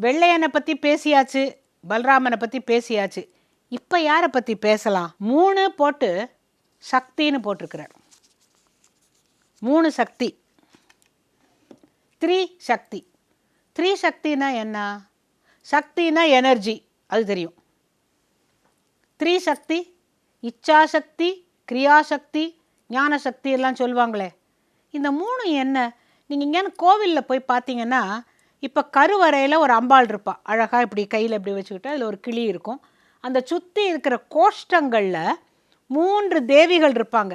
வெள்ளையனை பற்றி பேசியாச்சு, பலராமனை பற்றி பேசியாச்சு. இப்போ யாரை பற்றி பேசலாம்? 3 போட்டு சக்தின்னு போட்டிருக்கிறார். 3 சக்தி, 3 சக்தி. 3 சக்தினா என்ன? சக்தினா எனர்ஜி, அது தெரியும். 3 சக்தி, இச்சாசக்தி, கிரியாசக்தி, ஞானசக்தி எல்லாம் சொல்லுவாங்களே. இந்த 3 என்ன? நீங்கள் இங்கேன்னு கோவிலில் போய் பார்த்தீங்கன்னா, இப்போ கருவறையில் ஒரு அம்பாள் இருப்பாள், அழகாக இப்படி கையில் இப்படி வச்சுக்கிட்டு அதில் ஒரு கிளி இருக்கும். அந்த சுற்றி இருக்கிற கோஷ்டங்களில் 3 தேவிகள் இருப்பாங்க.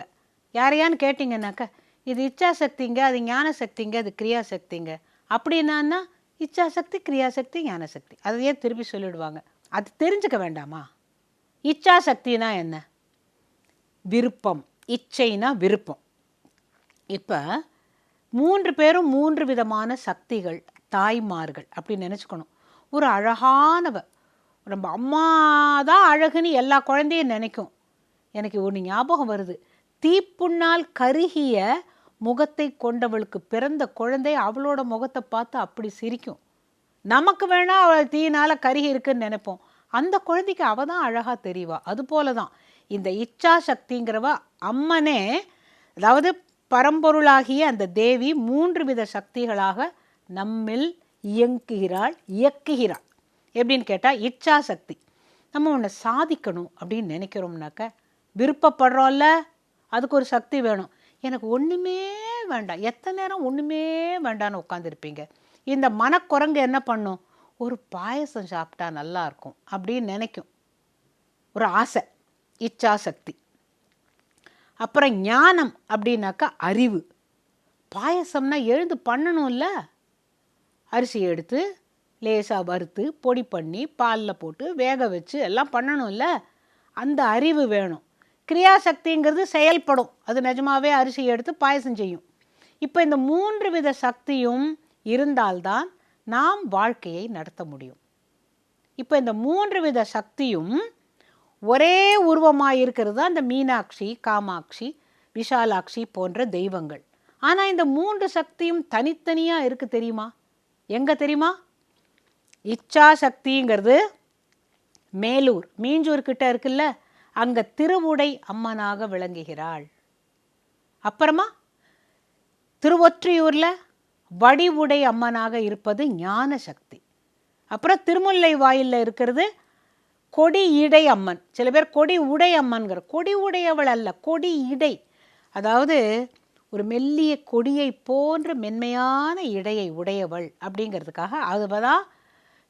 யாரையான்னு கேட்டிங்கன்னாக்கா, இது இச்சாசக்திங்க, அது ஞானசக்திங்க, அது கிரியாசக்திங்க. அப்படின்னா இச்சாசக்தி, கிரியாசக்தி, ஞானசக்தி, அதையே திருப்பி சொல்லிடுவாங்க. அது தெரிஞ்சுக்க வேண்டாமா? இச்சாசக்தினா என்ன? விருப்பம். இச்சைனா விருப்பம். இப்போ 3 பேரும் 3 விதமான சக்திகள், தாய்மார்கள் அப்படின்னு நினச்சிக்கணும். ஒரு அழகானவ, நம்ம அம்மா தான் அழகுன்னு எல்லா குழந்தையும் நினைக்கும். எனக்கு ஒன்று ஞாபகம் வருது. தீப்புண்ணால் கருகிய முகத்தை கொண்டவளுக்கு பிறந்த குழந்தை அவளோட முகத்தை பார்த்து அப்படி சிரிக்கும். நமக்கு வேணா அவள் தீயினால் கருகி இருக்குன்னு நினைப்போம். அந்த குழந்தைக்கு அவள் தான் அழகாக தெரியவா. அதுபோல தான் இந்த இச்சா சக்திங்கிறவ அம்மனே, அதாவது பரம்பொருளாகிய அந்த தேவி 3 வித சக்திகளாக நம்மில் இயக்குகிறாள். எப்படின்னு கேட்டால், இச்சா சக்தி. நம்ம ஒன்று சாதிக்கணும் அப்படின்னு நினைக்கிறோம்னாக்க, விருப்பப்படுறோம்ல, அதுக்கு ஒரு சக்தி வேணும். எனக்கு ஒன்றுமே வேண்டாம், எத்தனை நேரம் ஒன்றுமே வேண்டான்னு உட்காந்துருப்பீங்க. இந்த மனக்குரங்கு என்ன பண்ணும்? ஒரு பாயசம் சாப்பிட்டா நல்லா இருக்கும் அப்படின்னு நினைக்கும். ஒரு ஆசை, இச்சா சக்தி. அப்புறம் ஞானம் அப்படின்னாக்கா அறிவு. பாயசம்னா எழுந்து பண்ணணும்ல, அரிசி எடுத்து லேசாக வறுத்து பொடி பண்ணி பாலில் போட்டு வேக வச்சு எல்லாம் பண்ணணும்ல, அந்த அறிவு வேணும். கிரியாசக்திங்கிறது செயல்படும், அது நிஜமாகவே அரிசி எடுத்து பாயசம் செய்யும். இப்போ இந்த 3 வித சக்தியும் இருந்தால்தான் நாம் வாழ்க்கையை நடத்த முடியும். இப்போ இந்த 3 வித சக்தியும் ஒரே உருவமாக இருக்கிறது தான் அந்த மீனாட்சி, காமாட்சி, விஷாலாட்சி போன்ற தெய்வங்கள். ஆனால் இந்த 3 சக்தியும் தனித்தனியாக இருக்குது தெரியுமா? எங்கே தெரியுமா? இச்சா சக்திங்கிறது மேலூர், மீஞ்சூர்கிட்ட இருக்குல்ல, அங்கே திருவுடை அம்மனாக விளங்குகிறாள். அப்புறமா திருவொற்றியூரில் வடிவுடை அம்மனாக இருப்பது ஞான சக்தி. அப்புறம் திருமுல்லை வாயிலில் இருக்கிறது கொடி இடை அம்மன். சில பேர் கொடி உடை அம்மன்கிற, கொடி உடையவள் அல்ல, கொடி இடை. அதாவது ஒரு மெல்லிய கொடியை போன்ற மென்மையான இடையை உடையவள் அப்படிங்கிறதுக்காக அதுதான்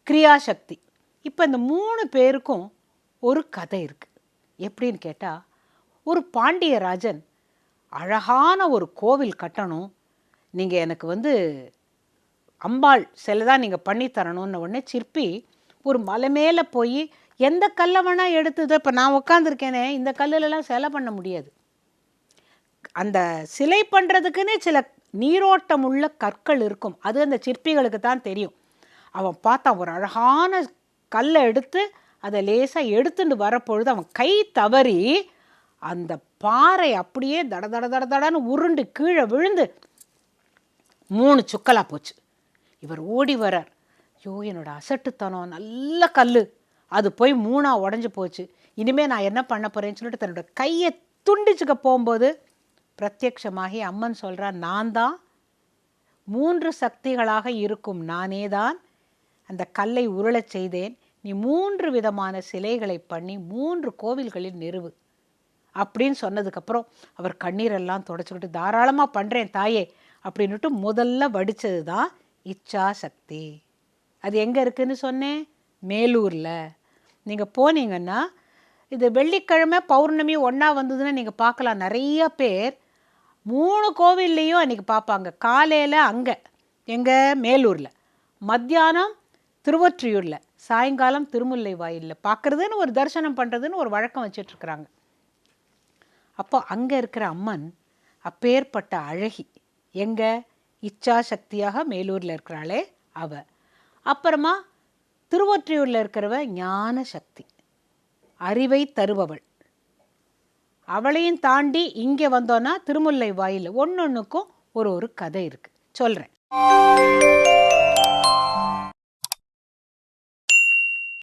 கிரியாசக்தி. இப்போ இந்த 3 பேருக்கும் ஒரு கதை இருக்குது. எப்படின்னு கேட்டால், ஒரு பாண்டியராஜன் அழகான ஒரு கோவில் கட்டணும், நீங்கள் எனக்கு அம்பாள் சிலை தான் நீங்கள் பண்ணித்தரணும்னு உடனே சிற்பி ஒரு மலை மேலே போய் எந்த கல்லை வேணால் எடுத்துது. இப்போ நான் உட்காந்துருக்கேனே, இந்த கல்லுலலாம் சிலை பண்ண முடியாது. அந்த சிலை பண்ணுறதுக்குன்னே சில நீரோட்டம் உள்ள கற்கள் இருக்கும், அது அந்த சிற்பிகளுக்கு தான் தெரியும். அவன் பார்த்தான், ஒரு அழகான கல்லை எடுத்து அதை லேசாக எடுத்துட்டு வரப்பொழுது அவன் கை தவறி அந்த பாறை அப்படியே தட தட தட தடன்னு உருண்டு கீழே விழுந்து 3 சுக்கலாக போச்சு. இவர் ஓடி வரார். ஐயோ, என்னோட அசட்டுத்தனம், நல்ல கல், அது போய் 3ஆக உடஞ்சி போச்சு, இனிமேல் நான் என்ன பண்ண போகிறேன்னு சொல்லிட்டு தன்னோட கையை துண்டிச்சுக்க போகும்போது பிரத்யட்சமாகி அம்மன் சொல்கிறா, நான் தான் 3 சக்திகளாக இருக்கும் நானே தான் அந்த கல்லை உருளச் செய்தேன். நீ 3 விதமான சிலைகளை பண்ணி 3 கோவில்களில் நிறுவு அப்படின்னு சொன்னதுக்கப்புறம் அவர் கண்ணீரெல்லாம் தொடச்சிக்கிட்டு, தாராளமாக பண்ணுறேன் தாயே அப்படின்னுட்டு முதல்ல வடித்தது தான் இச்சா சக்தி. அது எங்கே இருக்குதுன்னு சொன்னேன்? மேலூரில். நீங்கள் போனீங்கன்னா, இது வெள்ளிக்கிழமை பௌர்ணமி ஒன்றா வந்ததுன்னா நீங்கள் பார்க்கலாம். நிறைய பேர் 3 கோவில்லையும் அன்றைக்கி பார்ப்பாங்க. காலையில் அங்கே எங்கள் மேலூரில், மத்தியானம் திருவொற்றியூரில், சாயங்காலம் திருமுல்லை வாயிலில் பார்க்குறதுன்னு ஒரு தரிசனம் பண்ணுறதுன்னு ஒரு வழக்கம் வச்சிட்ருக்குறாங்க. அப்போ அங்கே இருக்கிற அம்மன் அப்பேற்பட்ட அழகி. எங்கே? இச்சா சக்தியாக மேலூரில் இருக்கிறாளே அவ. அப்புறமா திருவொற்றியூரில் இருக்கிறவ ஞான சக்தி, அறிவை தருபவள். அவளையும் தாண்டி இங்கே வந்தோன்னா திருமுல்லை வாயில் ஒன்னொன்றுக்கும் ஒரு கதை இருக்குது, சொல்கிறேன்.